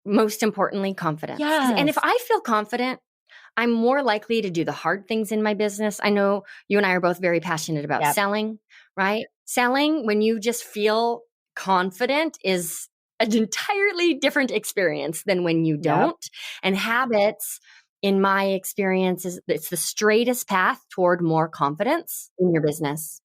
most importantly, confidence. And if Yes. I feel confident, I'm more likely to do the hard things in my business. I know you and I are both very passionate about Yep. selling, right? Selling, when you just feel confident, is an entirely different experience than when you don't. And habits, in my experience, it's the straightest path toward more confidence in your business.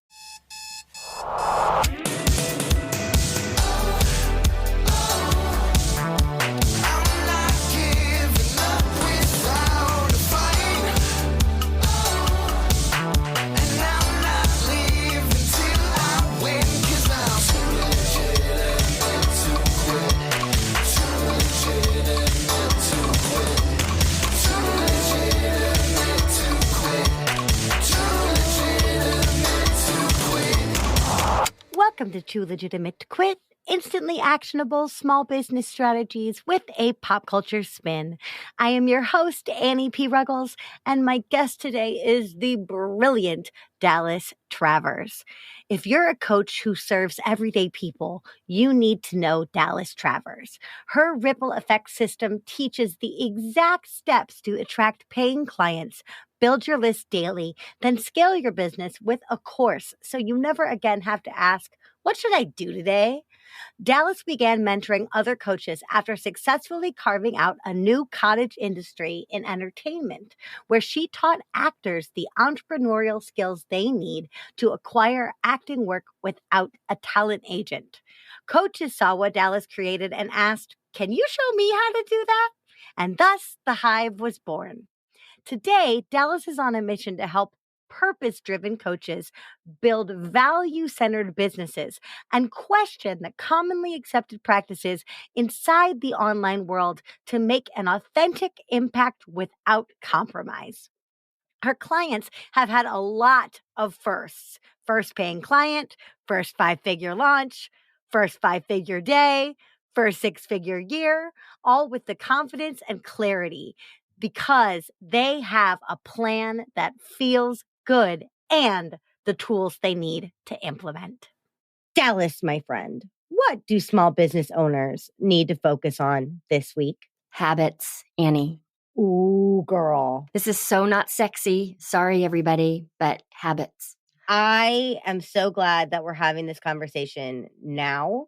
Welcome to Too Legitimate to Quit, instantly actionable small business strategies with a pop culture spin. I am your host, Annie P. Ruggles, and my guest today is the brilliant Dallas Travers. If you're a coach who serves everyday people, you need to know Dallas Travers. Her ripple effect system teaches the exact steps to attract paying clients, build your list daily, then scale your business with a course so you never again have to ask, what should I do today? Dallas began mentoring other coaches after successfully carving out a new cottage industry in entertainment, where she taught actors the entrepreneurial skills they need to acquire acting work without a talent agent. Coaches saw what Dallas created and asked, "Can you show me how to do that?" And thus the Hive was born. Today, Dallas is on a mission to help purpose-driven coaches build value-centered businesses and question the commonly accepted practices inside the online world to make an authentic impact without compromise. Her clients have had a lot of firsts. First paying client, first 5-figure launch, first 5-figure day, first 6-figure year, all with the confidence and clarity because they have a plan that feels good and the tools they need to implement. Dallas, my friend, what do small business owners need to focus on this week? Habits, Annie. Ooh, girl. This is so not sexy. Sorry, everybody, but habits. I am so glad that we're having this conversation now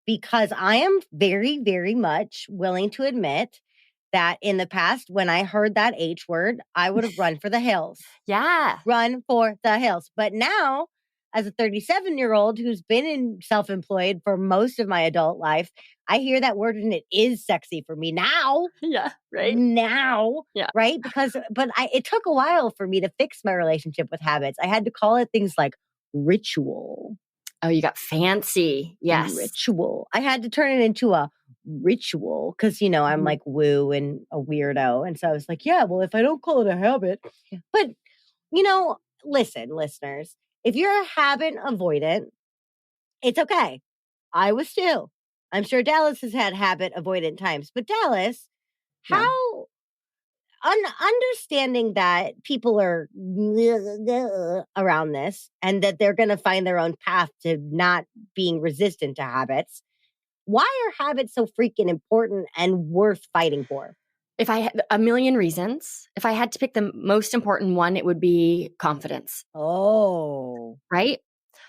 because I am very, very much willing to admit that in the past, when I heard that H word, I would have run for the hills. Yeah. Run for the hills. But now, as a 37-year-old who's been self-employed for most of my adult life, I hear that word and it is sexy for me now. Yeah, right. Now, yeah. Right? It took a while for me to fix my relationship with habits. I had to call it things like ritual. Oh, you got fancy. Yes. Ritual. I had to turn it into a ritual because, I'm like woo and a weirdo. And so I was like, yeah, well, if I don't call it a habit. But, listen, listeners, if you're a habit avoidant, it's okay. I was too. I'm sure Dallas has had habit avoidant times. But Dallas, how understanding that people are around this and that they're going to find their own path to not being resistant to habits, why are habits so freaking important and worth fighting for? If I had a million reasons, if I had to pick the most important one, it would be confidence. Oh. Right?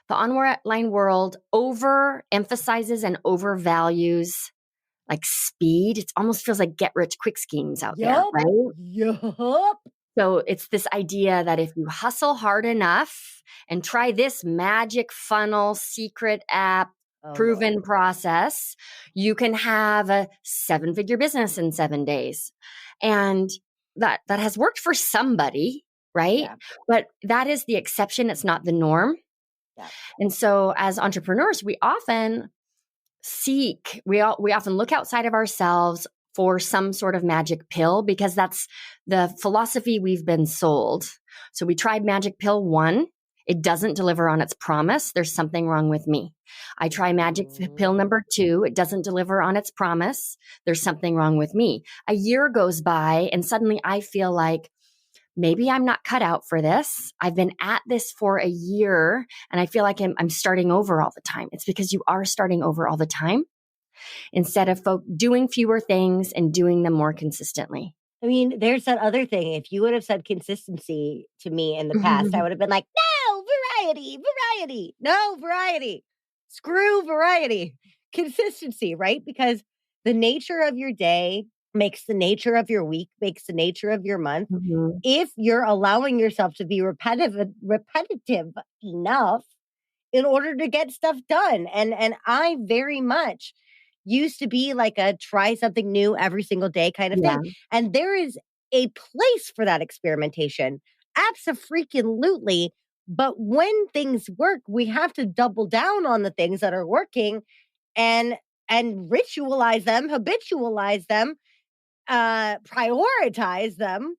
The online world overemphasizes and overvalues like speed. It almost feels like get rich quick schemes out there, right? Yup. So it's this idea that if you hustle hard enough and try this magic funnel, secret app, proven process, you can have a 7-figure business in 7 days. And that has worked for somebody, right? Yeah. But that is the exception. It's not the norm. Yeah. And so as entrepreneurs, we often we often look outside of ourselves for some sort of magic pill because that's the philosophy we've been sold. So we tried magic pill 1. It doesn't deliver on its promise. There's something wrong with me. I try magic pill number 2. It doesn't deliver on its promise. There's something wrong with me. A year goes by and suddenly I feel like maybe I'm not cut out for this. I've been at this for a year and I feel like I'm starting over all the time. It's because you are starting over all the time. instead of doing fewer things and doing them more consistently. I mean, there's that other thing. If you would have said consistency to me in the past, I would have been like, no, variety, no, variety, screw variety, consistency, right? Because the nature of your day makes the nature of your week, makes the nature of your month. Mm-hmm. If you're allowing yourself to be repetitive enough in order to get stuff done. And I very much used to be like a try something new every single day kind of thing. And there is a place for that experimentation. Abso-freaking-lutely. But when things work, we have to double down on the things that are working and ritualize them, habitualize them, prioritize them,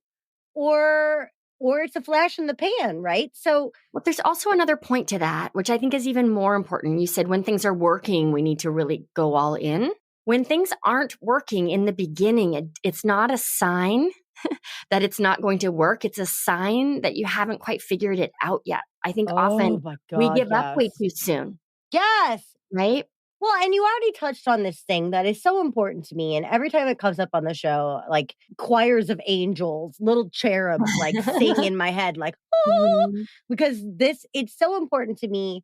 or it's a flash in the pan, right? So, well, there's also another point to that, which I think is even more important. You said when things are working, we need to really go all in. When things aren't working in the beginning, it's not a sign that it's not going to work. It's a sign that you haven't quite figured it out yet. I think often we give up way too soon. Yes. Right? Well, and you already touched on this thing that is so important to me. And every time it comes up on the show, like choirs of angels, little cherubs like sing in my head, like, oh, because it's so important to me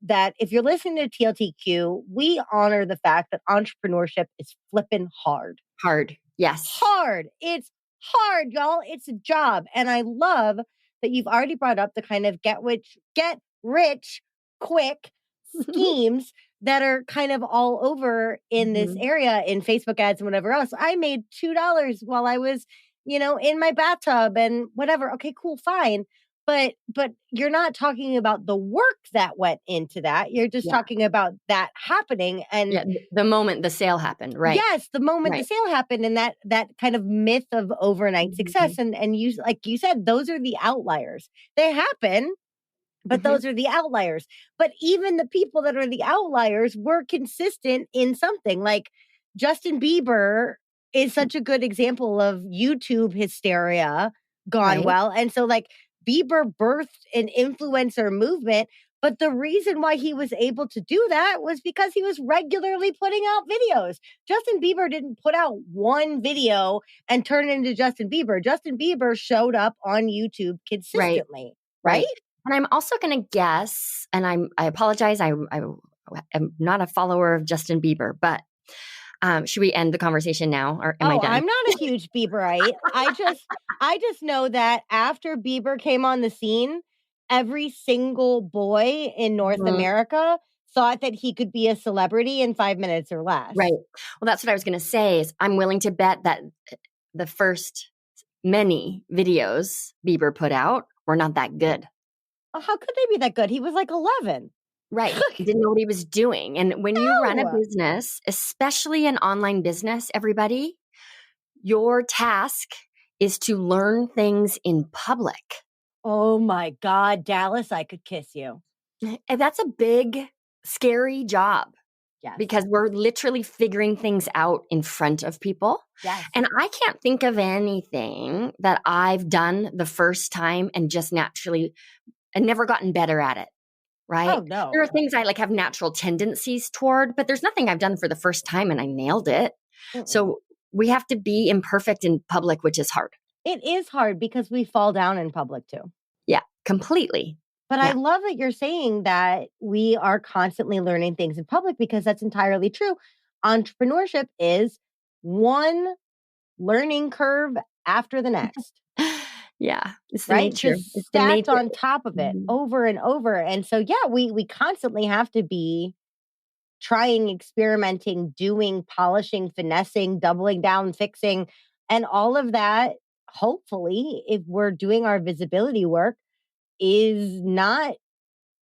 that if you're listening to TLTQ, we honor the fact that entrepreneurship is flipping hard. Hard. Yes. Hard. It's hard, y'all. It's a job. And I love that you've already brought up the kind of get rich quick schemes that are kind of all over in this area in Facebook ads and whatever else. I made $2 while I was, in my bathtub and whatever. Okay, cool, fine. But you're not talking about the work that went into that. You're just talking about that happening. And the moment the sale happened, right? Yes, the moment the sale happened, and that kind of myth of overnight success. And you, like you said, those are the outliers. They happen, but those are the outliers. But even the people that are the outliers were consistent in something. Like Justin Bieber is such a good example of YouTube hysteria gone well. And so like Bieber birthed an influencer movement. But the reason why he was able to do that was because he was regularly putting out videos. Justin Bieber didn't put out one video and turn it into Justin Bieber. Justin Bieber showed up on YouTube consistently. Right? And I'm also going to guess, and I apologize, I am not a follower of Justin Bieber, but should we end the conversation now, or am I done? I'm not a huge Bieberite. I just know that after Bieber came on the scene, every single boy in North America thought that he could be a celebrity in 5 minutes or less. Right. Well, that's what I was going to say. Is I'm willing to bet that the first many videos Bieber put out were not that good. How could they be that good? He was like 11. Right. He didn't know what he was doing. And when you run a business, especially an online business, everybody, your task is to learn things in public. Oh my God, Dallas, I could kiss you. And that's a big, scary job. Yes. Because we're literally figuring things out in front of people. Yes. And I can't think of anything that I've done the first time and just naturally and never gotten better at it. Right? Oh, no. There are things I have natural tendencies toward, but there's nothing I've done for the first time and I nailed it. So we have to be imperfect in public, which is hard. It is hard because we fall down in public too. Yeah, completely. But I love that you're saying that we are constantly learning things in public because that's entirely true. Entrepreneurship is one learning curve after the next. Yeah. It's the right? nature. Just stacked on top of it over and over. And so, we constantly have to be trying, experimenting, doing, polishing, finessing, doubling down, fixing, and all of that. Hopefully, if we're doing our visibility work, is not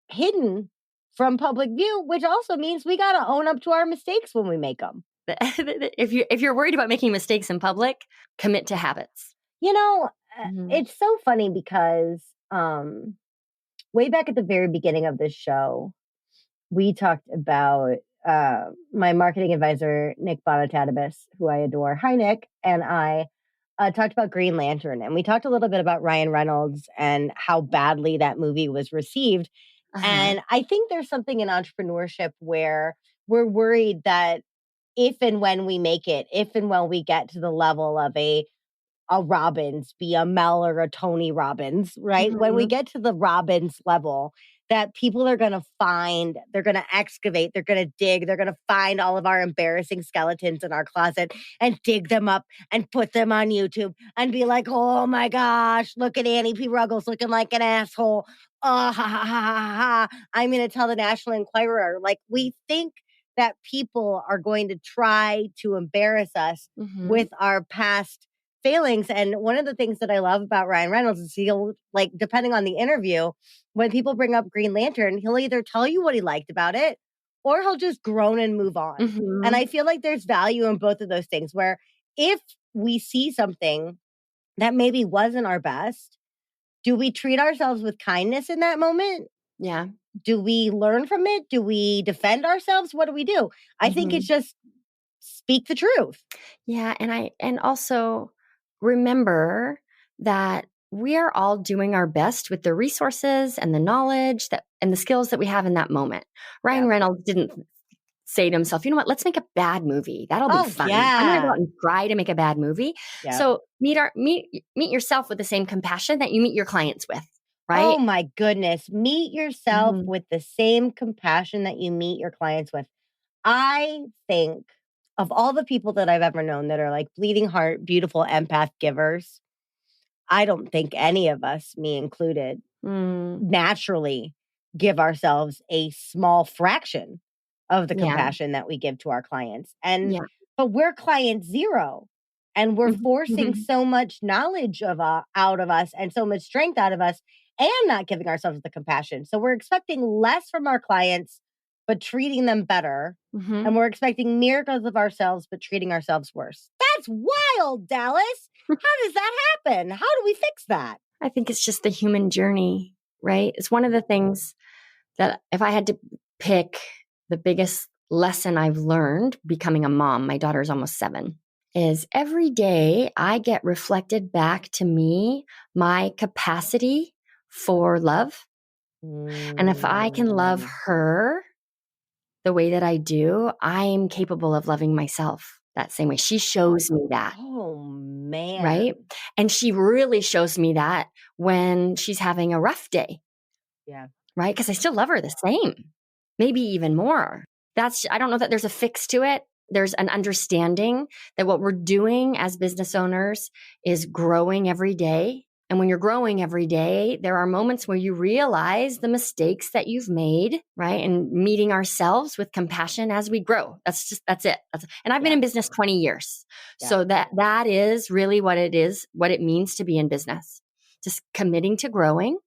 hidden from public view, which also means we got to own up to our mistakes when we make them. If you're worried about making mistakes in public, commit to habits. It's so funny because way back at the very beginning of this show, we talked about my marketing advisor, Nick Bonatadibus, who I adore. Hi, Nick. And I talked about Green Lantern. And we talked a little bit about Ryan Reynolds and how badly that movie was received. And I think there's something in entrepreneurship where we're worried that if and when we make it, if and when we get to the level of a Robbins, be a Mel or a Tony Robbins, right? When we get to the Robbins level, that people are going to find, they're going to excavate, they're going to dig, they're going to find all of our embarrassing skeletons in our closet and dig them up and put them on YouTube and be like, oh my gosh, look at Annie P. Ruggles looking like an asshole. Oh, ha, ha, ha, ha, ha. I'm going to tell the National Enquirer. Like, we think that people are going to try to embarrass us with our past failings. And one of the things that I love about Ryan Reynolds is he'll, like, depending on the interview, when people bring up Green Lantern, he'll either tell you what he liked about it or he'll just groan and move on. And I feel like there's value in both of those things, where if we see something that maybe wasn't our best, do we treat ourselves with kindness in that moment? Yeah. Do we learn from it? Do we defend ourselves? What do we do? I think it's just speak the truth. Yeah. And also remember that we are all doing our best with the resources and the knowledge and the skills that we have in that moment. Ryan Reynolds didn't say to himself, you know what, let's make a bad movie. That'll be fun. I'm going to go out and try to make a bad movie. Yeah. So meet yourself with the same compassion that you meet your clients with, right? Oh my goodness. Meet yourself with the same compassion that you meet your clients with. I think of all the people that I've ever known that are like bleeding heart, beautiful empath givers, I don't think any of us, me included, naturally give ourselves a small fraction of the compassion that we give to our clients. And but we're client zero, and we're forcing so much knowledge out of us and so much strength out of us, and not giving ourselves the compassion. So we're expecting less from our clients, but treating them better. And we're expecting miracles of ourselves, but treating ourselves worse. That's wild, Dallas. How does that happen? How do we fix that? I think it's just the human journey, right? It's one of the things that if I had to pick the biggest lesson I've learned becoming a mom, my daughter's almost 7, is every day I get reflected back to me, my capacity for love. And if I can love her the way that I do, I'm capable of loving myself that same way. She shows me that. Oh, man. Right? And she really shows me that when she's having a rough day. Yeah. Right? Because I still love her the same, maybe even more. I don't know that there's a fix to it. There's an understanding that what we're doing as business owners is growing every day. And when you're growing every day, there are moments where you realize the mistakes that you've made, right? And meeting ourselves with compassion as we grow. That's it. And I've been in business 20 years. Yeah. So that is really what it means to be in business. Just committing to growing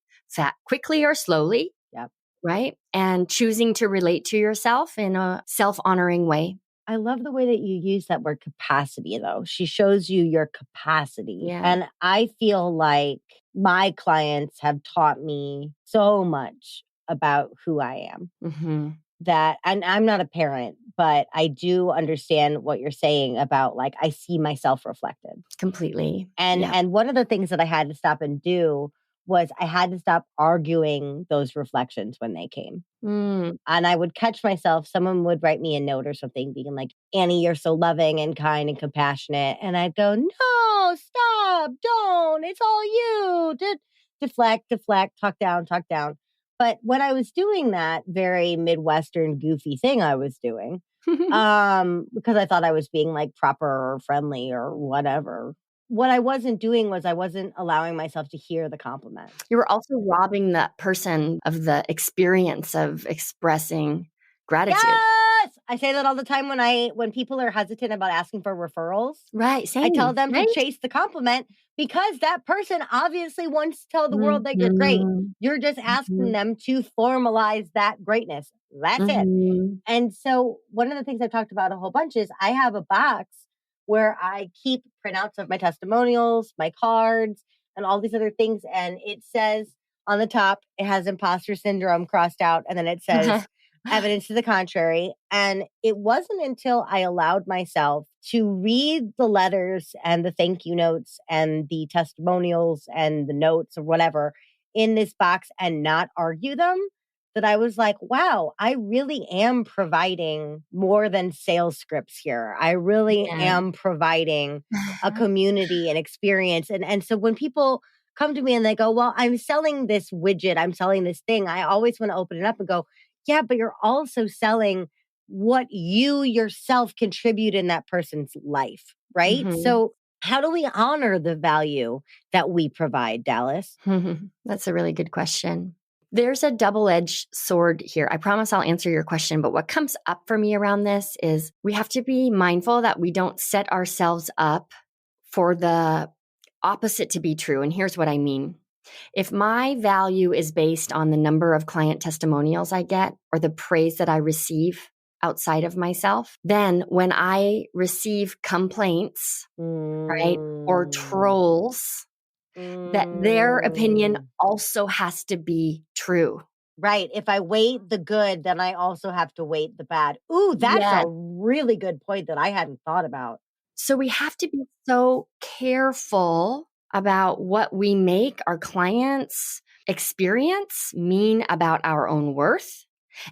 quickly or slowly. Yep. Right? And choosing to relate to yourself in a self-honoring way. I love the way that you use that word capacity, though. She shows you your capacity. Yeah. And I feel like my clients have taught me so much about who I am. That, and I'm not a parent, but I do understand what you're saying about, like, I see myself reflected. Completely. And one of the things that I had to stop and do was I had to stop arguing those reflections when they came. And I would catch myself, someone would write me a note or something being like, Annie, you're so loving and kind and compassionate. And I'd go, no, stop, don't, it's all you. Deflect, talk down. But when I was doing that very Midwestern goofy thing I was doing, because I thought I was being like proper or friendly or whatever, what I wasn't doing was I wasn't allowing myself to hear the compliment. You were also robbing that person of the experience of expressing gratitude. Yes! I say that all the time when people are hesitant about asking for referrals. Right. Same. I tell them to chase the compliment, because that person obviously wants to tell the world that you're great. You're just asking them to formalize that greatness. That's it. And so one of the things I've talked about a whole bunch is I have a box where I keep printouts of my testimonials, my cards, and all these other things. And it says on the top, it has imposter syndrome crossed out. And then it says evidence to the contrary. And it wasn't until I allowed myself to read the letters and the thank you notes and the testimonials and the notes or whatever in this box and not argue them, that I was like, wow, I really am providing more than sales scripts here. I really Yeah. am providing a community and experience. And so when people come to me and they go, well, I'm selling this widget, I'm selling this thing, I always want to open it up and go, yeah, but you're also selling what you yourself contribute in that person's life, right? Mhm. So how do we honor the value that we provide, Dallas? That's a really good question. There's a double-edged sword here. I promise I'll answer your question, but what comes up for me around this is we have to be mindful that we don't set ourselves up for the opposite to be true. And here's what I mean. If my value is based on the number of client testimonials I get or the praise that I receive outside of myself, then when I receive complaints, right, or trolls, that their opinion also has to be true. Right. If I weight the good, then I also have to weight the bad. Ooh, that's Yes. a really good point that I hadn't thought about. So we have to be so careful about what we make our clients experience mean about our own worth.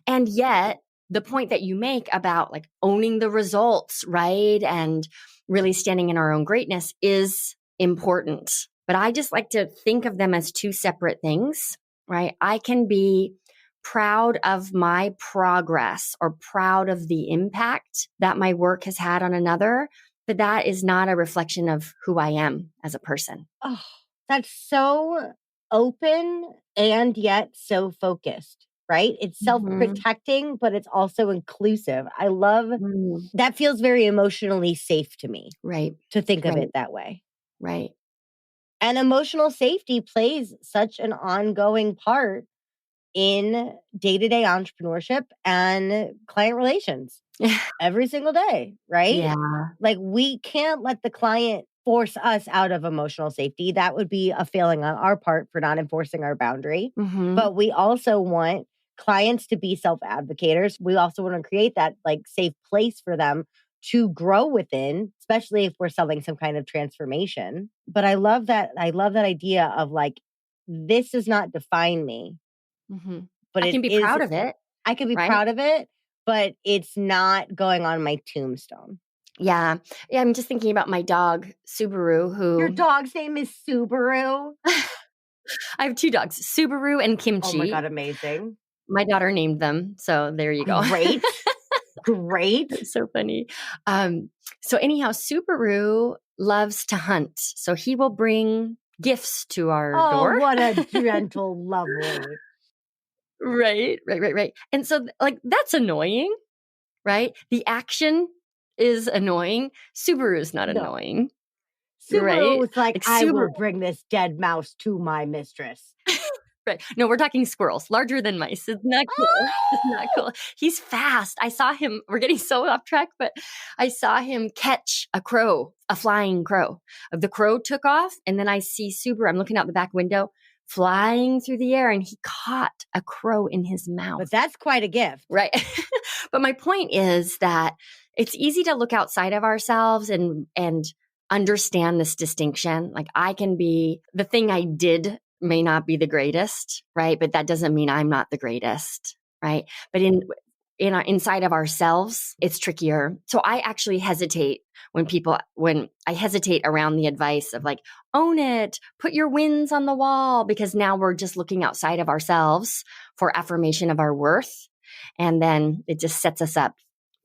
And yet, the point that you make about like owning the results, right? And really standing in our own greatness is important. But I just like to think of them as two separate things, right? I can be proud of my progress or proud of the impact that my work has had on another, but that is not a reflection of who I am as a person. Oh, that's so open and yet so focused, right? It's self-protecting, but it's also inclusive. I love that. Feels very emotionally safe to me. Right. To think of Right. it that way. Right. And emotional safety plays such an ongoing part in day-to-day entrepreneurship and client relations every single day, right? Yeah. Like we can't let the client force us out of emotional safety. That would be a failing on our part for not enforcing our boundary. But we also want clients to be self-advocators. We also want to create that like safe place for them to grow within, especially if we're selling some kind of transformation. But I love that. I love that idea of like, this does not define me, but I can be proud of it. I can be right? proud of it, but it's not going on my tombstone. Yeah. Yeah. I'm just thinking about my dog, Subaru, who Your dog's name is Subaru? I have two dogs, Subaru and Kimchi. Oh my God, amazing. My daughter named them. So there you go. Great. Great. It's so funny. So anyhow, Subaru loves to hunt. So he will bring gifts to our door. Oh, what a gentle, lovely. Right. And so like that's annoying, right? The action is annoying. Subaru is not annoying. Subaru right? was like, I will bring this dead mouse to my mistress. Right. No, we're talking squirrels, larger than mice. It's not cool. It's not cool. He's fast. I saw him. We're getting so off track, but I saw him catch a crow, a flying crow. The crow took off, and then I see Subaru. I'm looking out the back window, flying through the air, and he caught a crow in his mouth. But that's quite a gift. Right. But my point is that it's easy to look outside of ourselves and understand this distinction. Like I can be the thing I did may not be the greatest, right? But that doesn't mean I'm not the greatest, right? But inside of ourselves, it's trickier. So I actually hesitate when I hesitate around the advice of like, own it, put your wins on the wall, because now we're just looking outside of ourselves for affirmation of our worth. And then it just sets us up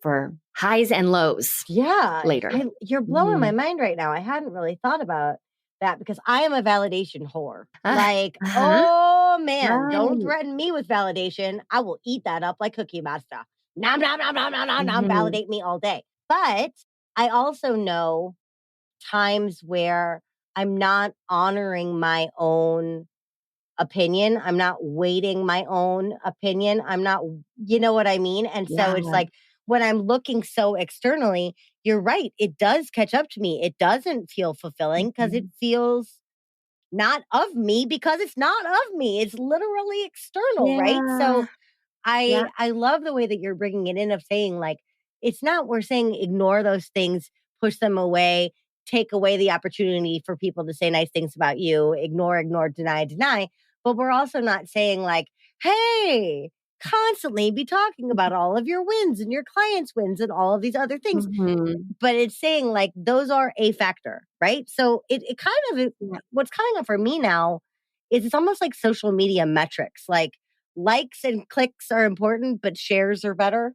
for highs and lows. Yeah. Later. You're blowing my mind right now. I hadn't really thought about that because I am a validation whore. Oh man, don't threaten me with validation. I will eat that up like Cookie Master. Nom, nom, nom, nom, nom, nom, nom, validate me all day. But I also know times where I'm not honoring my own opinion. I'm not weighting my own opinion. I'm not, you know what I mean? And so it's like, when I'm looking so externally, you're right. It does catch up to me. It doesn't feel fulfilling because it feels not of me because it's not of me. It's literally external, right? So I love the way that you're bringing it in of saying like, it's not, we're saying ignore those things, push them away, take away the opportunity for people to say nice things about you, ignore, deny. But we're also not saying like, hey, constantly be talking about all of your wins and your clients' wins and all of these other things. Mhm. But it's saying like those are a factor, right? So it kind of, Yeah. what's coming up for me now is it's almost like social media metrics. Like likes and clicks are important, but shares are better.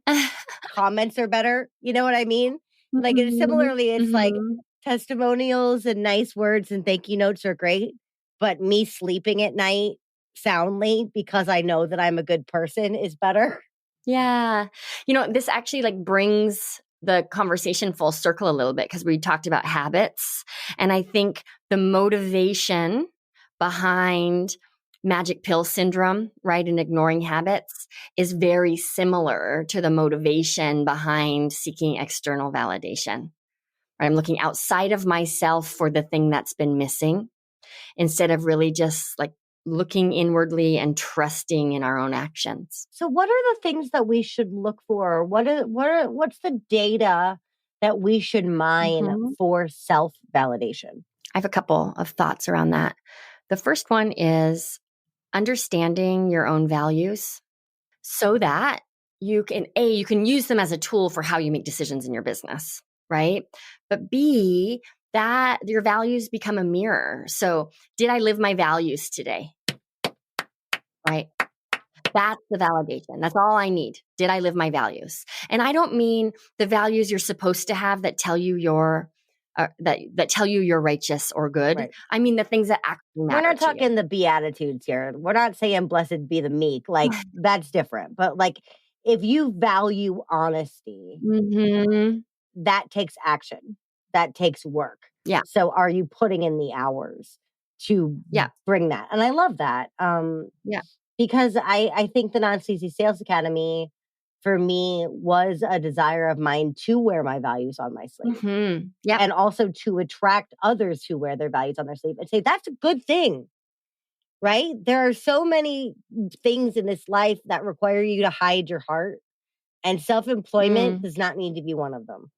Comments are better. You know what I mean? Like it's Mhm. similarly, it's like Mhm. testimonials and nice words and thank you notes are great, but me sleeping at night soundly because I know that I'm a good person is better. Yeah. This actually like brings the conversation full circle a little bit because we talked about habits. And I think the motivation behind magic pill syndrome, right, and ignoring habits is very similar to the motivation behind seeking external validation. I'm looking outside of myself for the thing that's been missing instead of really just like looking inwardly and trusting in our own actions. So what are the things that we should look for? What's the data that we should mine Mhm. for self-validation? I have a couple of thoughts around that. The first one is understanding your own values so that you can use them as a tool for how you make decisions in your business, right? But B, that your values become a mirror. So, did I live my values today? Right? That's the validation. That's all I need. Did I live my values? And I don't mean the values you're supposed to have that tell you that tell you you're righteous or good. Right. I mean the things that actually We're matter not to you. talking the Beatitudes here. We're not saying blessed be the meek. Like that's different. But like if you value honesty, Mm-hmm. that takes action. That takes work. Yeah. So are you putting in the hours to Yeah. bring that? And I love that. Yeah. Because I think the Non-Sleazy Sales Academy for me was a desire of mine to wear my values on my sleeve. Mm-hmm. Yeah. And also to attract others who wear their values on their sleeve and say, that's a good thing, right? There are so many things in this life that require you to hide your heart, and self-employment does not need to be one of them.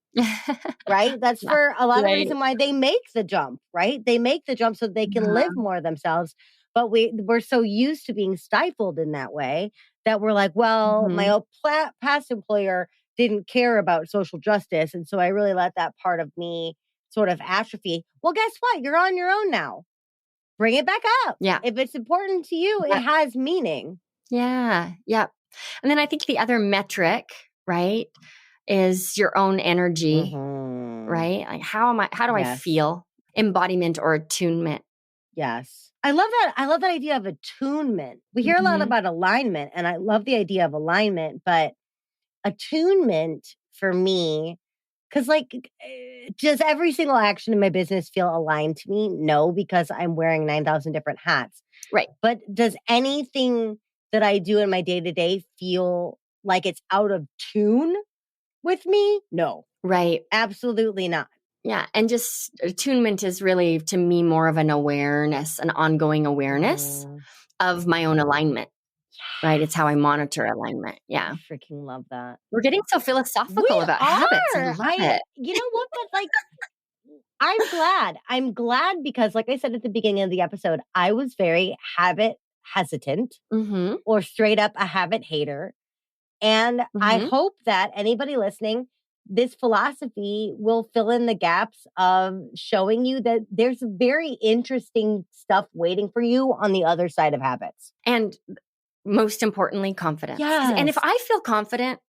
Right? That's Yeah. for a lot of Right. reason why they make the jump, right? They make the jump so they can live more themselves. But we're so used to being stifled in that way that we're like, well, my old past employer didn't care about social justice. And so I really let that part of me sort of atrophy. Well, guess what? You're on your own now. Bring it back up. Yeah. If it's important to you, it has meaning. Yeah. Yeah. And then I think the other metric, right, is your own energy, right? Like how do I feel? Embodiment or attunement. Yes. I love that. I love that idea of attunement. We hear a lot about alignment, and I love the idea of alignment, but attunement for me, because like, does every single action in my business feel aligned to me? No, because I'm wearing 9,000 different hats. Right. But does anything that I do in my day-to-day feel like it's out of tune with me? No. Right. Absolutely not. Yeah. And just attunement is really, to me, more of an awareness, an ongoing awareness of my own alignment, right? It's how I monitor alignment. Yeah. I freaking love that. We're getting so philosophical about habits. I love it. You know what? But like, I'm glad. I'm glad because, like I said at the beginning of the episode, I was very habit hesitant or straight up a habit hater. And I hope that anybody listening, this philosophy will fill in the gaps of showing you that there's very interesting stuff waiting for you on the other side of habits. And most importantly, confidence. Yes. And if I feel confident,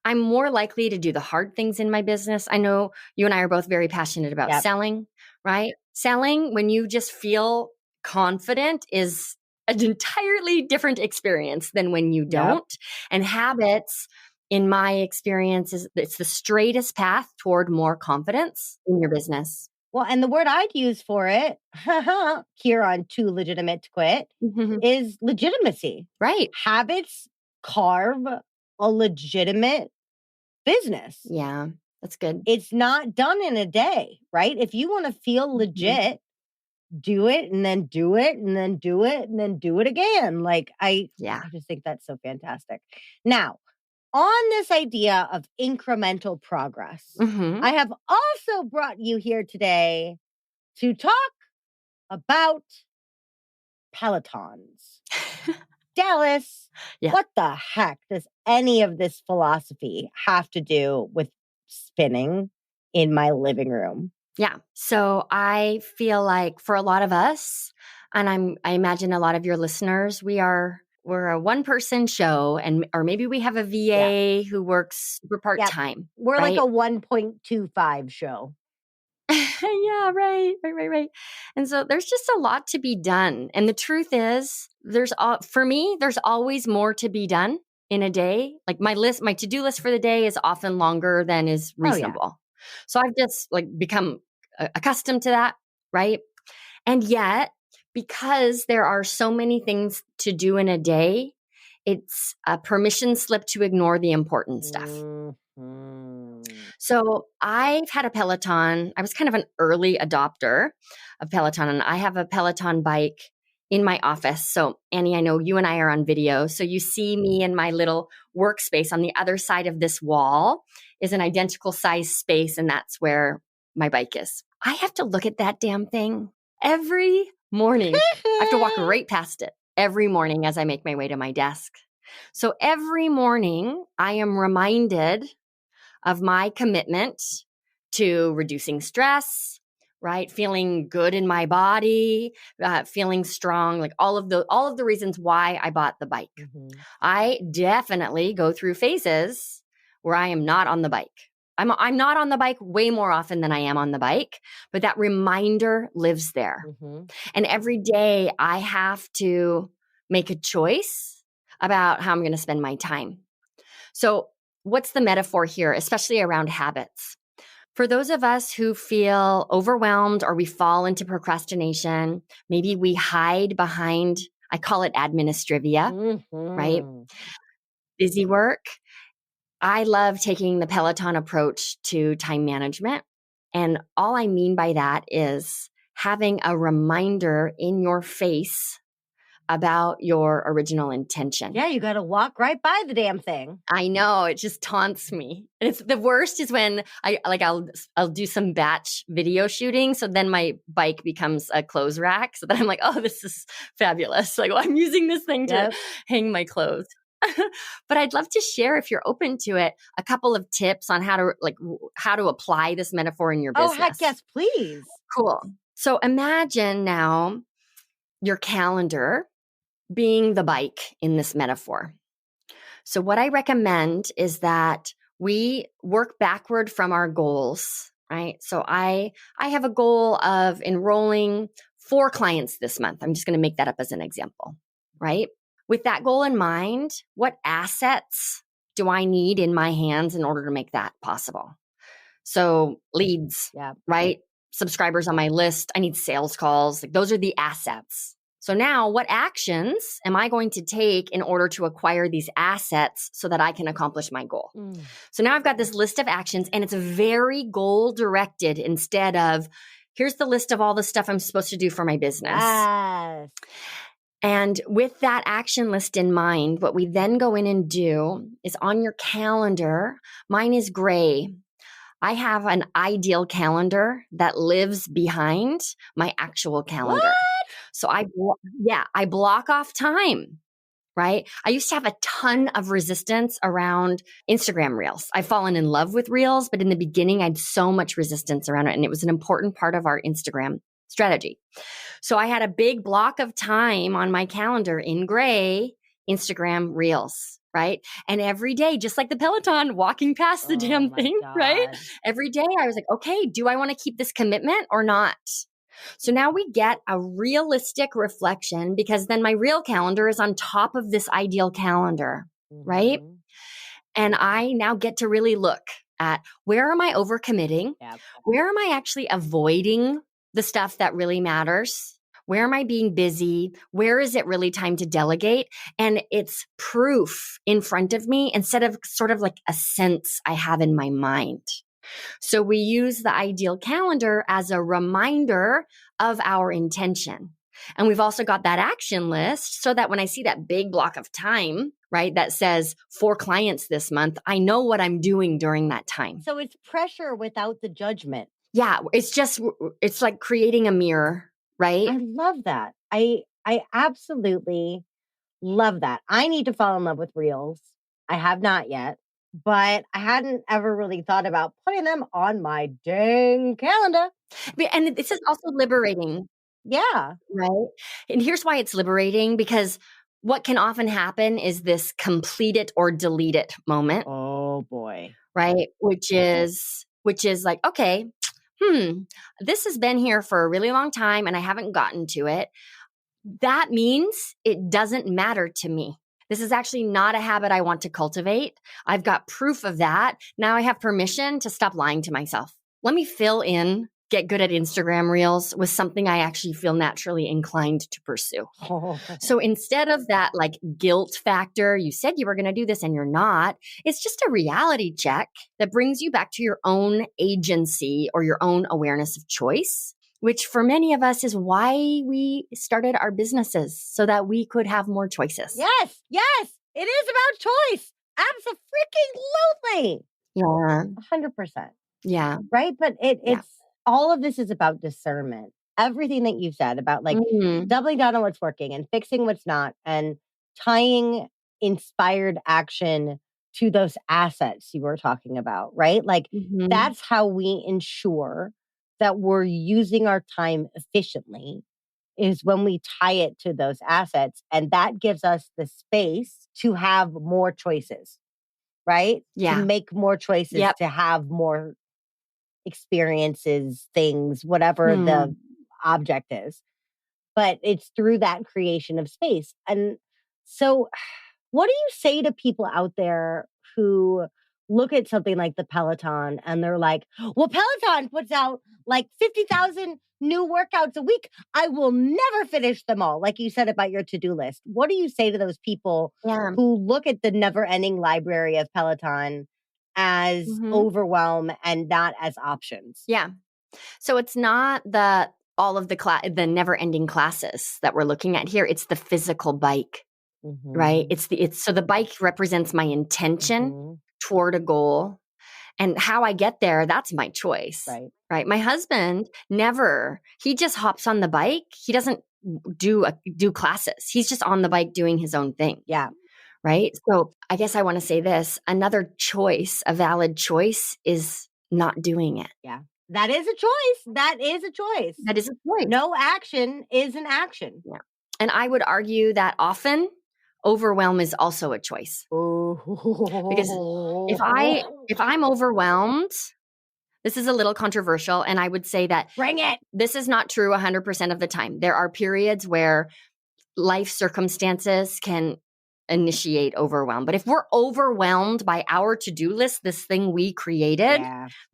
I'm more likely to do the hard things in my business. I know you and I are both very passionate about selling, right? Selling, when you just feel confident, is an entirely different experience than when you don't. And habits, in my experience, it's the straightest path toward more confidence in your business. Well, and the word I'd use for it here on Too Legitimate to Quit is legitimacy. Right. Habits carve a legitimate business. Yeah, that's good. It's not done in a day, right? If you want to feel legit, do it and then do it and then do it and then do it again. Like I just think that's so fantastic. Now, on this idea of incremental progress, I have also brought you here today to talk about Pelotons. Dallas, Yeah. what the heck does any of this philosophy have to do with spinning in my living room? Yeah. So I feel like for a lot of us, and I imagine a lot of your listeners, we're a one person show, and or maybe we have a VA who works super part time. We're like right? a 1.25 show. Yeah, right. And so there's just a lot to be done. And the truth is, for me, there's always more to be done in a day. Like my to-do list for the day is often longer than is reasonable. So I've just like become accustomed to that, right? And yet, because there are so many things to do in a day, it's a permission slip to ignore the important stuff. So I've had a Peloton. I was kind of an early adopter of Peloton, and I have a Peloton bike in my office. So Annie, I know you and I are on video. So you see me in my little workspace. On the other side of this wall is an identical size space, and that's where my bike is. I have to look at that damn thing every morning. I have to walk right past it every morning as I make my way to my desk. So every morning I am reminded of my commitment to reducing stress, right? Feeling good in my body, feeling strong, like all of the reasons why I bought the bike. I definitely go through phases where I am not on the bike. I'm not on the bike way more often than I am on the bike, but that reminder lives there. And every day I have to make a choice about how I'm going to spend my time. So what's the metaphor here, especially around habits? For those of us who feel overwhelmed or we fall into procrastination, maybe we hide behind, I call it administrivia, right? Busy work. I love taking the Peloton approach to time management. And all I mean by that is having a reminder in your face about your original intention. Yeah, you got to walk right by the damn thing. I know, it just taunts me. And it's the worst is when I'll do some batch video shooting, so then my bike becomes a clothes rack, so then I'm like, "Oh, this is fabulous." Like, well, I'm using this thing to hang my clothes. But I'd love to share, if you're open to it, a couple of tips on how to apply this metaphor in your business. Oh, heck yes, please. Cool. So imagine now your calendar being the bike in this metaphor. So what I recommend is that we work backward from our goals, right? So I have a goal of enrolling 4 clients this month. I'm just going to make that up as an example, right? With that goal in mind, what assets do I need in my hands in order to make that possible? So leads, right? Subscribers on my list. I need sales calls. Like, those are the assets. So now what actions am I going to take in order to acquire these assets so that I can accomplish my goal? So now I've got this list of actions, and it's very goal directed instead of, here's the list of all the stuff I'm supposed to do for my business. Yes. And with that action list in mind, what we then go in and do is on your calendar, mine is gray. I have an ideal calendar that lives behind my actual calendar. What? So I block off time, right? I used to have a ton of resistance around Instagram Reels. I've fallen in love with Reels, but in the beginning, I had so much resistance around it. And it was an important part of our Instagram strategy. So I had a big block of time on my calendar in gray, Instagram Reels, right? And every day, just like the Peloton, walking past the damn thing, right? Every day I was like, okay, do I want to keep this commitment or not? So now we get a realistic reflection, because then my real calendar is on top of this ideal calendar, right? And I now get to really look at, where am I overcommitting? Where am I actually avoiding the stuff that really matters? Where am I being busy? Where is it really time to delegate? And it's proof in front of me instead of sort of like a sense I have in my mind. So we use the ideal calendar as a reminder of our intention. And we've also got that action list so that when I see that big block of time, right, that says 4 clients this month, I know what I'm doing during that time. So it's pressure without the judgment. Yeah, it's like creating a mirror, right? I love that. I absolutely Love that. I need to fall in love with reels. I have not yet, but I hadn't ever really thought about putting them on my dang calendar. And this is also liberating. Yeah. Right. And here's why it's liberating, because what can often happen is this complete it or delete it moment. Oh boy. Right. Which is like, okay, this has been here for a really long time and I haven't gotten to it. That means it doesn't matter to me. This is actually not a habit I want to cultivate. I've got proof of that. Now I have permission to stop lying to myself. Let me get good at Instagram reels with something I actually feel naturally inclined to pursue. So instead of that like guilt factor, you said you were going to do this and you're not, it's just a reality check that brings you back to your own agency or your own awareness of choice, which for many of us is why we started our businesses, so that we could have more choices. Yes, it is about choice. Absolutely. Yeah. 100%. Yeah. Right? But it's all of this is about discernment. Everything that you've said about like doubling down on what's working and fixing what's not and tying inspired action to those assets you were talking about, right? Like that's how we ensure that we're using our time efficiently, is when we tie it to those assets. And that gives us the space to have more choices, right? Yeah. To make more choices, to have more experiences, things, whatever the object is. But it's through that creation of space. And so what do you say to people out there who look at something like the Peloton and they're like, well, Peloton puts out like 50,000 new workouts a week. I will never finish them all. Like you said about your to-do list. What do you say to those people who look at the never-ending library of Peloton as overwhelm and not as options? Yeah. So it's not all of the never-ending classes that we're looking at here. It's the physical bike, right? So the bike represents my intention toward a goal, and how I get there, that's my choice, right? My husband he just hops on the bike. He doesn't do classes. He's just on the bike doing his own thing. Yeah. Right. So I guess I want to say this. Another choice, a valid choice, is not doing it. Yeah. That is a choice. That is a choice. That is a choice. No action is an action. Yeah. And I would argue that often overwhelm is also a choice. Because if I'm overwhelmed, this is a little controversial, and I would say that bring it. This is not true 100% of the time. There are periods where life circumstances can initiate overwhelm. But if we're overwhelmed by our to-do list, this thing we created,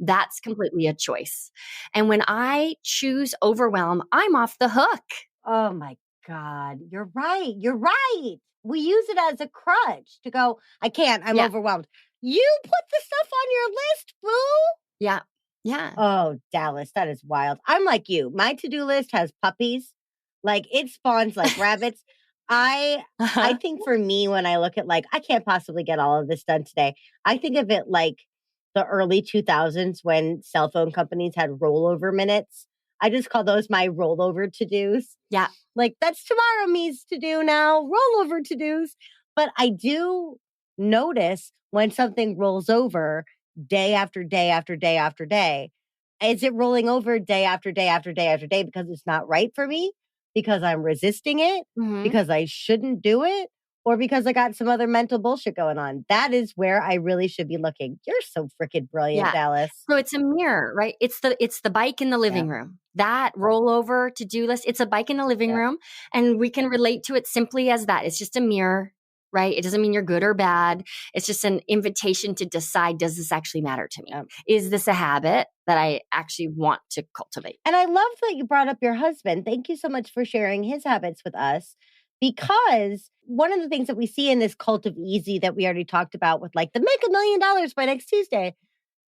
that's completely a choice. And when I choose overwhelm, I'm off the hook. Oh my God. You're right. You're right. We use it as a crutch to go, I can't, I'm overwhelmed. You put the stuff on your list, boo. Yeah. Yeah. Oh, Dallas, that is wild. I'm like you. My to-do list has puppies. Like it spawns like rabbits. I think for me, when I look at like, I can't possibly get all of this done today. I think of it like the early 2000s when cell phone companies had rollover minutes. I just call those my rollover to-dos. Yeah. Like that's tomorrow me's to do now, rollover to-dos. But I do notice when something rolls over day after day after day after day, is it rolling over day after day after day after day because it's not right for me? Because I'm resisting it, because I shouldn't do it, or because I got some other mental bullshit going on. That is where I really should be looking. You're so freaking brilliant, Dallas. So it's a mirror, right? It's the bike in the living room. That rollover to-do list, it's a bike in the living room, and we can relate to it simply as that. It's just a mirror, right? It doesn't mean you're good or bad. It's just an invitation to decide, does this actually matter to me? Is this a habit that I actually want to cultivate? And I love that you brought up your husband. Thank you so much for sharing his habits with us, because one of the things that we see in this cult of easy that we already talked about with like the make $1 million by next Tuesday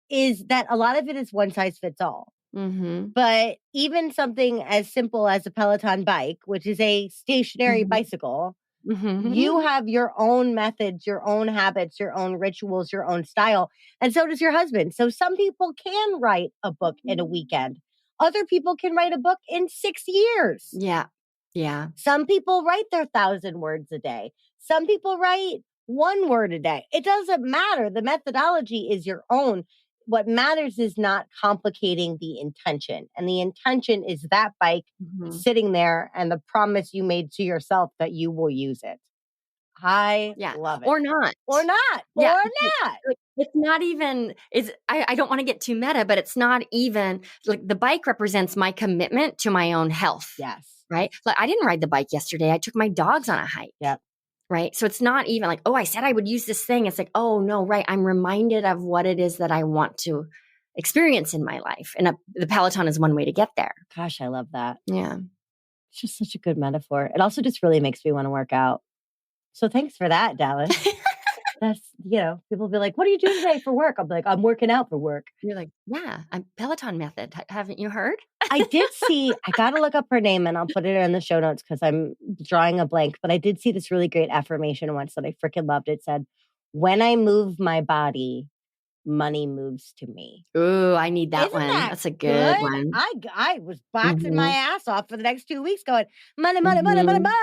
is that a lot of it is one size fits all. But even something as simple as a Peloton bike, which is a stationary bicycle, you have your own methods, your own habits, your own rituals, your own style. And so does your husband. So some people can write a book in a weekend. Other people can write a book in 6 years. Yeah. Yeah. Some people write their 1,000 words a day. Some people write 1 word a day. It doesn't matter. The methodology is your own. What matters is not complicating the intention. And the intention is that bike sitting there and the promise you made to yourself that you will use it. I love it. Or not. Or not. Yeah. Or not. It's not even, I don't want to get too meta, but it's not even, like, the bike represents my commitment to my own health. Yes. Right? Like, I didn't ride the bike yesterday. I took my dogs on a hike. Yep. Right? So it's not even like, oh, I said I would use this thing. It's like, oh, no, right. I'm reminded of what it is that I want to experience in my life. And the Peloton is one way to get there. Gosh, I love that. Yeah. It's just such a good metaphor. It also just really makes me want to work out. So thanks for that, Dallas. That's, people will be like, what are you doing today for work? I'll be like, I'm working out for work. You're like, yeah, I'm Peloton method. Haven't you heard? I did see, I got to look up her name and I'll put it in the show notes because I'm drawing a blank, but I did see this really great affirmation once that I freaking loved. It said, when I move my body, money moves to me. Ooh, I need that one. That's a good one. I was boxing my ass off for the next 2 weeks going, money, money, money, money, money.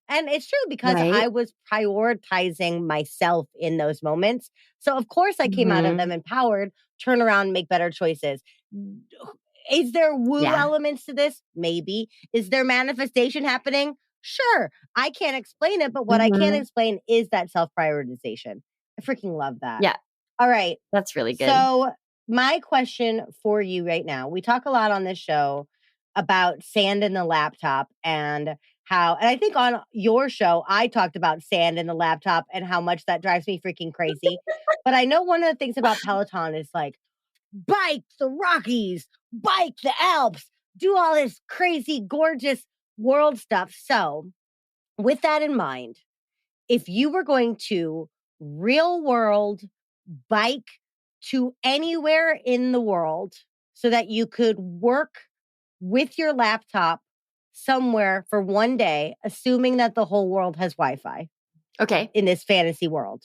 And it's true because I was prioritizing myself in those moments. So of course I came out of them empowered, turn around, make better choices. Is there woo elements to this? Maybe. Is there manifestation happening? Sure. I can't explain it, but what I can explain is that self-prioritization. I freaking love that. Yeah. All right. That's really good. So my question for you right now, we talk a lot on this show about sand in the laptop and I think on your show, I talked about sand in the laptop and how much that drives me freaking crazy. But I know one of the things about Peloton is like, bike the Rockies, bike the Alps, do all this crazy, gorgeous world stuff. So with that in mind, if you were going to real world bike to anywhere in the world so that you could work with your laptop somewhere for one day, assuming that the whole world has Wi-Fi. Okay. In this fantasy world.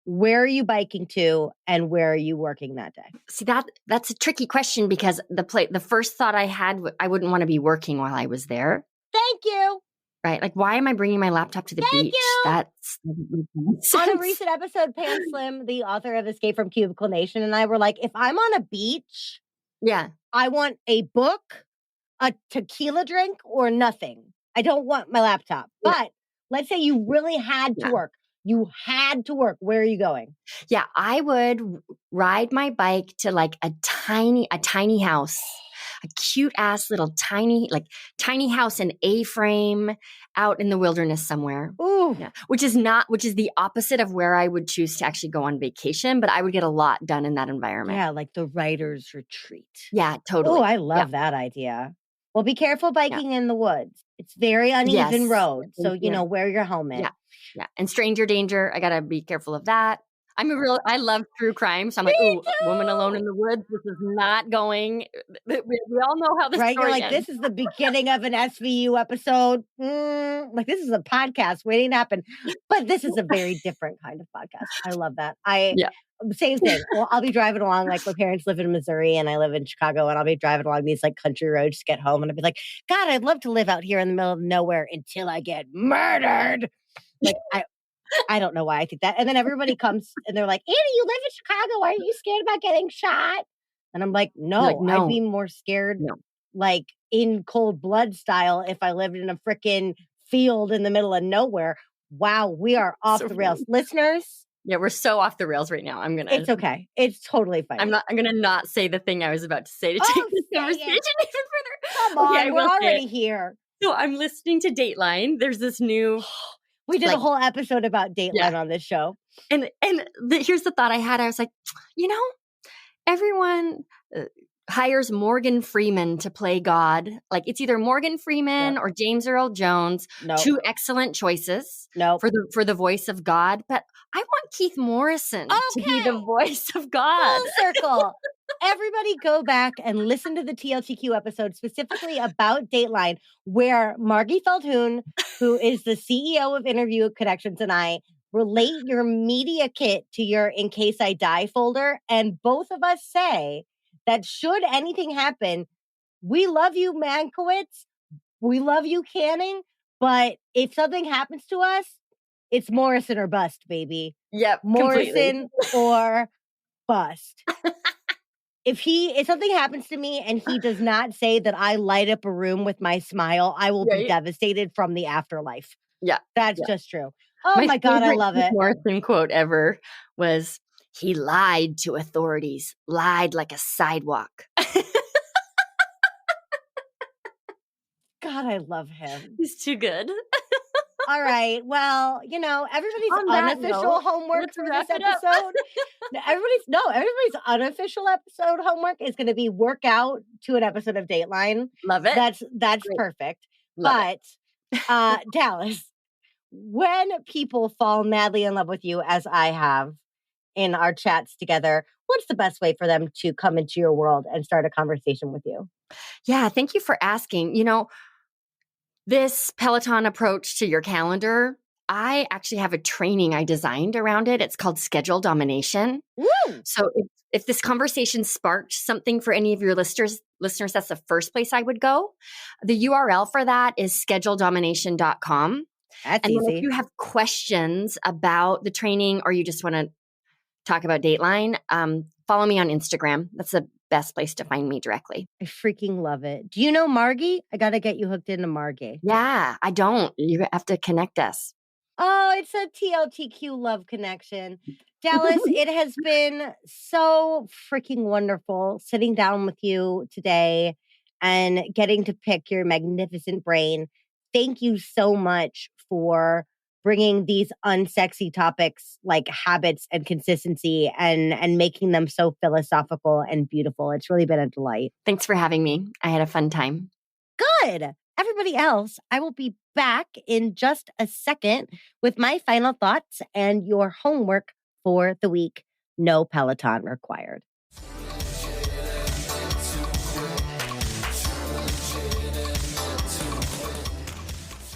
Where are you biking to and where are you working that day? See, that's a tricky question because the first thought I had, I wouldn't want to be working while I was there. Thank you. Right. Like, why am I bringing my laptop to the beach? You. That's on a recent episode, Pam Slim, the author of Escape from Cubicle Nation, and I were like, if I'm on a beach, I want a book, a tequila drink, or nothing. I don't want my laptop. But let's say you really had to work. You had to work. Where are you going? Yeah, I would ride my bike to like a tiny house, a cute ass little tiny house in A-frame out in the wilderness somewhere. Ooh. Yeah. Which is the opposite of where I would choose to actually go on vacation, but I would get a lot done in that environment. Yeah, like the writer's retreat. Yeah, totally. Oh, I love that idea. Well, be careful biking in the woods. It's very uneven road. So, wear your helmet. Yeah. And stranger danger. I got to be careful of that. I love true crime. So I'm like, ooh, woman alone in the woods. This is not going. We all know how this story You're like, ends. this is the beginning of an SVU episode. Like, this is a podcast waiting to happen. But this is a very different kind of podcast. I love that. Same thing. Well, I'll be driving along, like my parents live in Missouri and I live in Chicago, and I'll be driving along these like country roads to get home. And I'll be like, God, I'd love to live out here in the middle of nowhere until I get murdered. Like, I don't know why I think that. And then everybody comes and they're like, Annie, you live in Chicago. Are you scared about getting shot? And I'm like, no. I'd be more scared, like in cold blood style, if I lived in a freaking field in the middle of nowhere. Wow, we are off the rails. Listeners. Yeah, we're so off the rails right now. It's okay. It's totally fine. I'm gonna not say the thing I was about to say to take this conversation even further. Come on, we're already here. So I'm listening to Dateline. There's this new. We did a whole episode about Dateline on this show. And here's the thought I had. I was like, everyone hires Morgan Freeman to play God. Like, it's either Morgan Freeman or James Earl Jones. Two excellent choices for the voice of God. But I want Keith Morrison to be the voice of God. Full circle. Everybody go back and listen to the TLTQ episode specifically about Dateline, where Margie Feldhoon, who is the CEO of Interview Connections, and I relate your media kit to your In Case I Die folder. And both of us say that should anything happen, we love you, Mankiewicz. We love you, Canning. But if something happens to us, It's Morrison or bust, baby. Yep, Morrison or bust. If something happens to me and he does not say that I light up a room with my smile, I will be devastated from the afterlife. Yeah. That's just true. Oh my God, I love it. Morrison quote ever was, "He lied to authorities, lied like a sidewalk." God, I love him. He's too good. All right. Well, everybody's unofficial homework for this episode. Everybody's unofficial episode homework is going to be work out to an episode of Dateline. Love it. That's perfect. Love but Dallas, when people fall madly in love with you, as I have in our chats together, what's the best way for them to come into your world and start a conversation with you? Yeah, thank you for asking. This Peloton approach to your calendar, I actually have a training I designed around it. It's called Schedule Domination. Woo! So if this conversation sparked something for any of your listeners, that's the first place I would go. The URL for that is scheduledomination.com. That's easy. And if you have questions about the training or you just want to talk about Dateline, follow me on Instagram. That's the best place to find me directly. I freaking love it. Do you know Margie? I got to get you hooked into Margie. Yeah, I don't. You have to connect us. Oh, it's a TLTQ love connection. Dallas, it has been so freaking wonderful sitting down with you today and getting to pick your magnificent brain. Thank you so much for bringing these unsexy topics like habits and consistency and making them so philosophical and beautiful. It's really been a delight. Thanks for having me. I had a fun time. Good. Everybody else, I will be back in just a second with my final thoughts and your homework for the week. No Peloton required.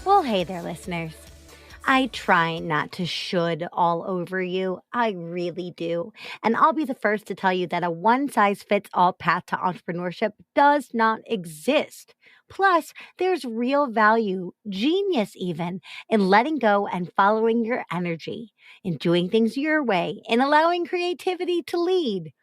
Well, hey there, listeners. I try not to should all over you. I really do. And I'll be the first to tell you that a one-size-fits-all path to entrepreneurship does not exist. Plus, there's real value, genius even, in letting go and following your energy, in doing things your way, in allowing creativity to lead.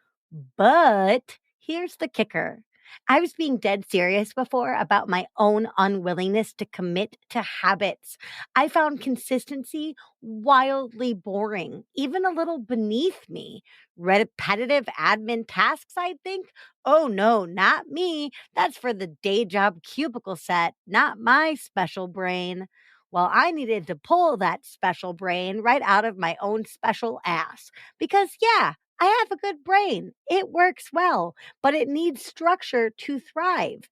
But here's the kicker. I was being dead serious before about my own unwillingness to commit to habits. I found consistency wildly boring, even a little beneath me. Repetitive admin tasks, I think? Oh no, not me. That's for the day job cubicle set, not my special brain. Well, I needed to pull that special brain right out of my own special ass. Because, yeah, I have a good brain. It works well, but it needs structure to thrive.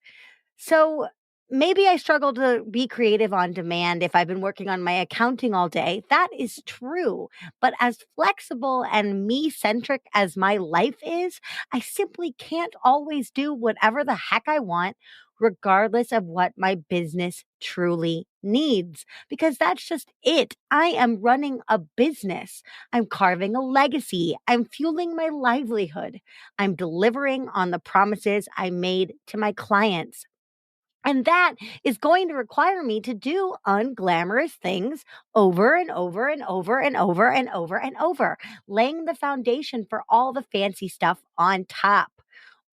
So maybe I struggle to be creative on demand if I've been working on my accounting all day. That is true. But as flexible and me-centric as my life is, I simply can't always do whatever the heck I want, regardless of what my business truly needs, because that's just it. I am running a business. I'm carving a legacy. I'm fueling my livelihood. I'm delivering on the promises I made to my clients. And that is going to require me to do unglamorous things over and over and over and over and over and over, laying the foundation for all the fancy stuff on top.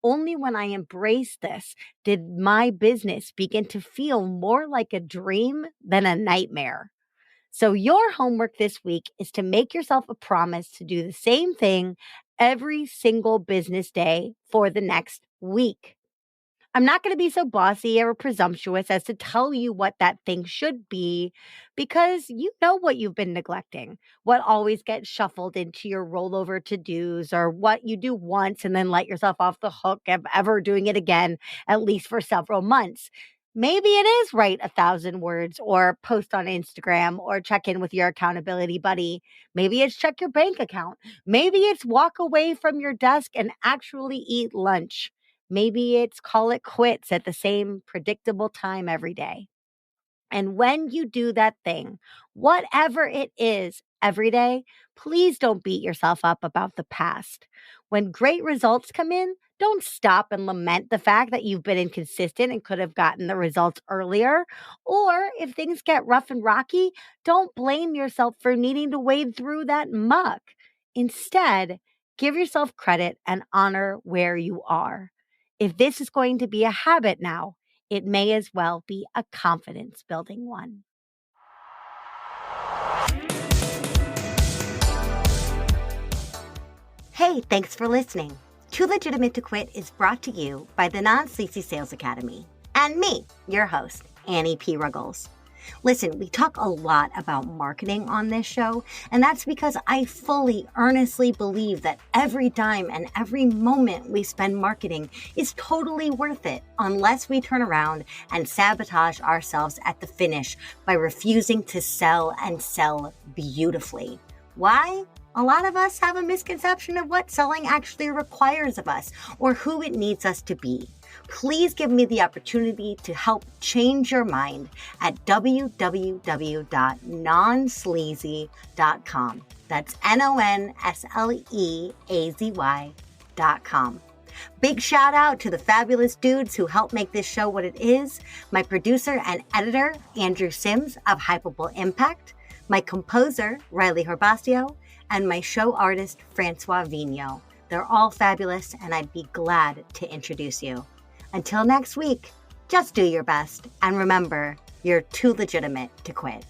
Only when I embraced this did my business begin to feel more like a dream than a nightmare. So your homework this week is to make yourself a promise to do the same thing every single business day for the next week. I'm not going to be so bossy or presumptuous as to tell you what that thing should be, because you know what you've been neglecting, what always gets shuffled into your rollover to-dos, or what you do once and then let yourself off the hook of ever doing it again, at least for several months. Maybe it is write 1,000 words or post on Instagram or check in with your accountability buddy. Maybe it's check your bank account. Maybe it's walk away from your desk and actually eat lunch. Maybe it's call it quits at the same predictable time every day. And when you do that thing, whatever it is every day, please don't beat yourself up about the past. When great results come in, Don't stop and lament the fact that you've been inconsistent and could have gotten the results earlier. Or if things get rough and rocky, don't blame yourself for needing to wade through that muck. Instead, give yourself credit and honor where you are. If this is going to be a habit now, it may as well be a confidence building one. Hey, thanks for listening. Too Legitimate to Quit is brought to you by the Non-Sleazy Sales Academy and me, your host, Annie P. Ruggles. Listen, we talk a lot about marketing on this show, and that's because I fully, earnestly believe that every dime and every moment we spend marketing is totally worth it unless we turn around and sabotage ourselves at the finish by refusing to sell and sell beautifully. Why? A lot of us have a misconception of what selling actually requires of us or who it needs us to be. Please give me the opportunity to help change your mind at www.nonsleazy.com. That's NONSLEAZY.com. Big shout out to the fabulous dudes who help make this show what it is. My producer and editor, Andrew Sims of Hypeable Impact, my composer, Riley Herbasio, and my show artist, Francois Vigneault. They're all fabulous, and I'd be glad to introduce you. Until next week, just do your best, and remember, you're too legitimate to quit.